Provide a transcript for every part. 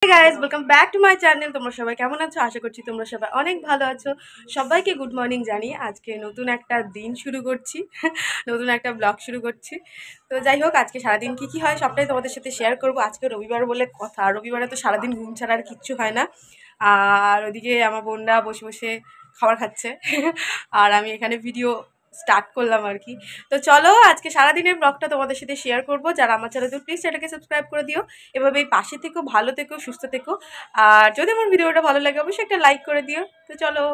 Guys welcome back to my channel. তোমরা সবাই কেমন আছো? আশা করছি তোমরা সবাই অনেক ভালো আছো। সবাইকে গুড মর্নিং জানিয়ে আজকে নতুন একটা দিন শুরু করছি, নতুন একটা ব্লগ শুরু করছি। তো যাই হোক, আজকে সারাদিন কী কী হয় সবটাই তোমাদের সাথে শেয়ার করবো। আজকে রবিবার বলে কথা, রবিবারে তো সারাদিন ঘুম ছাড়া আর কিচ্ছু হয় না। আর ওদিকে আমার বোনরা বসে বসে খাবার খাচ্ছে আর আমি এখানে ভিডিও স্টার্ট করলাম আর কি। তো চলো আজকে সারাদিনের ব্লগটা তোমাদের সাথে শেয়ার করবো। যারা আমার চ্যানেল প্লিজ চ্যানেলকে সাবস্ক্রাইব করে দিও। এভাবেই পাশে থেকো, ভালো থেকো, সুস্থ থেকো। আর যদি আমার ভিডিওটা ভালো লাগে অবশ্যই একটা লাইক করে দিও। তো চলো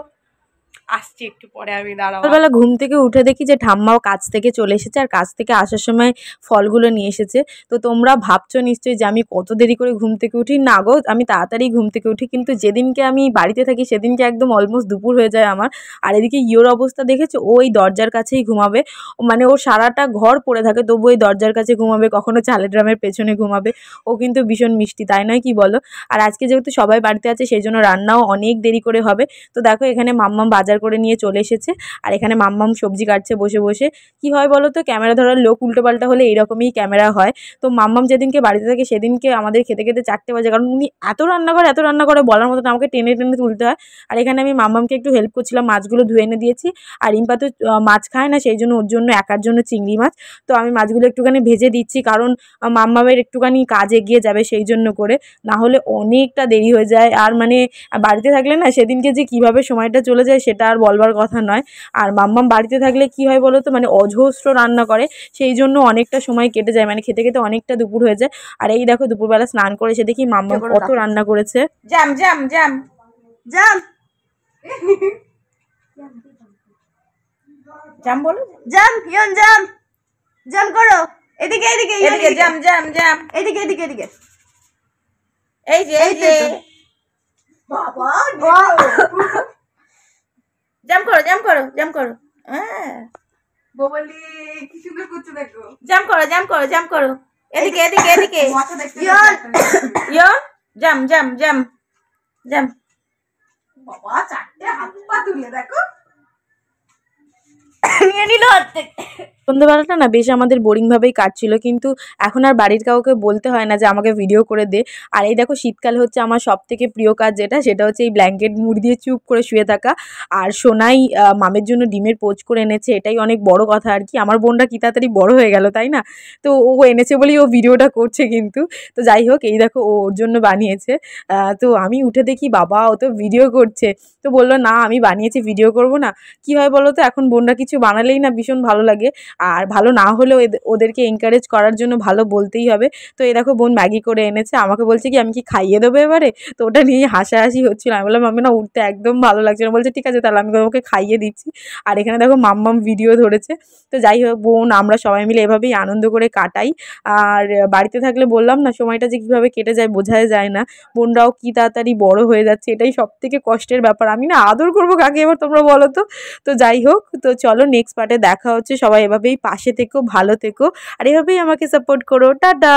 আসছি একটু পরে, আমি দাঁড়াও। সকালবেলা ঘুম থেকে উঠে দেখি যে ঠাম্মাও কাজ থেকে চলে এসেছে, আর কাজ থেকে আসার সময় ফলগুলো নিয়ে এসেছে। তো তোমরা ভাবছো নিশ্চয়ই যে আমি কত দেরি করে ঘুম থেকে উঠি। না গো, আমি তাড়াতাড়ি ঘুম থেকে উঠি, কিন্তু যেদিনকে আমি বাড়িতে থাকি সেদিনকে একদম অলমোস্ট দুপুর হয়ে যায় আমার। আর এদিকে ইয়োর অবস্থা দেখেছো, ওই দরজার কাছেই ঘুমাবে, মানে ও সারাটা ঘর পড়ে থাকে তবু ওই দরজার কাছে ঘুমাবে, কখনো চালের ড্রামের পেছনে ঘুমাবে। ও কিন্তু ভীষণ মিষ্টি, তাই নয় কি বলো? আর আজকে যেহেতু সবাই বাড়িতে আছে সেই জন্য রান্নাও অনেক দেরি করে হবে। তো দেখো এখানে মাম্মাম বাজার করে নিয়ে চলে এসেছে, আর এখানে মাম্মাম সবজি কাটছে বসে বসে। কি হয় বলো তো, ক্যামেরা ধরার লোক উল্টোপাল্টা হলে এইরকমই ক্যামেরা হয়। তো মাম্মাম যেদিনকে বাড়িতে থাকে সেদিনকে আমাদের খেতে খেতে 4টে বাজে, কারণ উনি এত রান্না করে বলার মতো না, আমাকে টেনে টেনে তুলতে হয়। আর এখানে আমি মাম্মামকে একটু হেল্প করছিলাম, মাছগুলো ধুয়ে এনে দিয়েছি। আর রিম্পা তো মাছ খায় না, সেই জন্য ওর জন্য একার জন্য চিংড়ি মাছ। তো আমি মাছগুলো একটুখানি ভেজে দিচ্ছি, কারণ মাম্মামের একটুখানি কাজ এগিয়ে যাবে সেই জন্য করে, না হলে অনেকটা দেরি হয়ে যায়। আর মানে বাড়িতে থাকলে না সেদিনকে যে কিভাবে সময়টা চলে যায় সেটা আর বলবার কথা নয়। আর মাম্মাম বাড়িতে থাকলে কি হয় বলো তো, মানে অজস্র রান্না করে, সেই জন্য অনেকটা সময় কেটে যায়, মানে খেতে খেতে অনেকটা দুপুর হয়ে যায়। আর এই দেখো দুপুরবেলা স্নান করে এসে দেখি মাম্মাম কত রান্না করেছে। জাম জাম জাম জাম জাম বলো, জাম ইয়ন জাম জাম করো, এদিকে এদিকে এদিকে জাম জাম জাম, এদিকে এদিকে এদিকে, এই যে এই যে বাবা জাম করো জাম করো জাম করো, হ্যাঁ বলি কি সুন্দর করছে দেখো। জাম করো জাম করো জাম করো, এদিকে এদিকে এদিকে ইয়ন ইয়ন জাম জাম জাম জাম। বাবা 4টে হাত পা তুলে দেখো নিয়ে নিল হাত থেকে। সন্ধ্যেবেলাটা না বেশ আমাদের বোরিংভাবেই কাটছিল, কিন্তু এখন আর বাড়ির কাউকে বলতে হয় না যে আমাকে ভিডিও করে দে। আর এই দেখো শীতকাল হচ্ছে আমার সবথেকে প্রিয় কাজ, সেটা হচ্ছে এই ব্ল্যাঙ্কেট মুড়ি দিয়ে চুপ করে শুয়ে থাকা। আর সোনাই মামের জন্য ডিমের পোচ করে এনেছে, এটাই অনেক বড় কথা আর কি। আমার বোনটা কি তাড়াতাড়ি বড় হয়ে গেল তাই না? তো ও এনেছে বলেই ও ভিডিওটা করছে কিন্তু। তো যাই হোক, এই দেখো ও ওর জন্য বানিয়েছে। তো আমি উঠে দেখি বাবা ও তো ভিডিও করছে। তো বললো না আমি বানিয়েছি, ভিডিও করব না। কি হয় বলো তো, এখন বোনরা কিছু বানালেই না ভীষণ ভালো লাগে, আর ভালো না হলেও ওদেরকে এনকারেজ করার জন্য ভালো বলতেই হবে। তো এই দেখো বোন ম্যাগি করে এনেছে, আমাকে বলছে কি আমি কি খাইয়ে দেবো এবারে? তো ওটা নিয়ে হাসাহাসি হচ্ছিল। আমি বললাম মাম্মি না, উঠতে একদম ভালো লাগছে না। বলছে ঠিক আছে তাহলে আমি তোমাকে খাইয়ে দিচ্ছি। আর এখানে দেখো মাম্মাম ভিডিও ধরেছে। তো যাই হোক বোন আমরা সবাই মিলে এভাবেই আনন্দ করে কাটাই। আর বাড়িতে থাকলে বললাম না সময়টা যে কীভাবে কেটে যায় বোঝাই যায় না। বোনরাও কি তাড়াতাড়ি বড় হয়ে যাচ্ছে, এটাই সব থেকে কষ্টের ব্যাপার। আমি না আদর করবো কাকে এবার তোমরা বলো তো? তো যাই হোক, তো চলো নেক্সট পার্টে দেখা হচ্ছে। সবাই এভাবেই পাশে থেকো, ভালো থেকো, আর এভাবেই আমাকে সাপোর্ট করো। টাটা।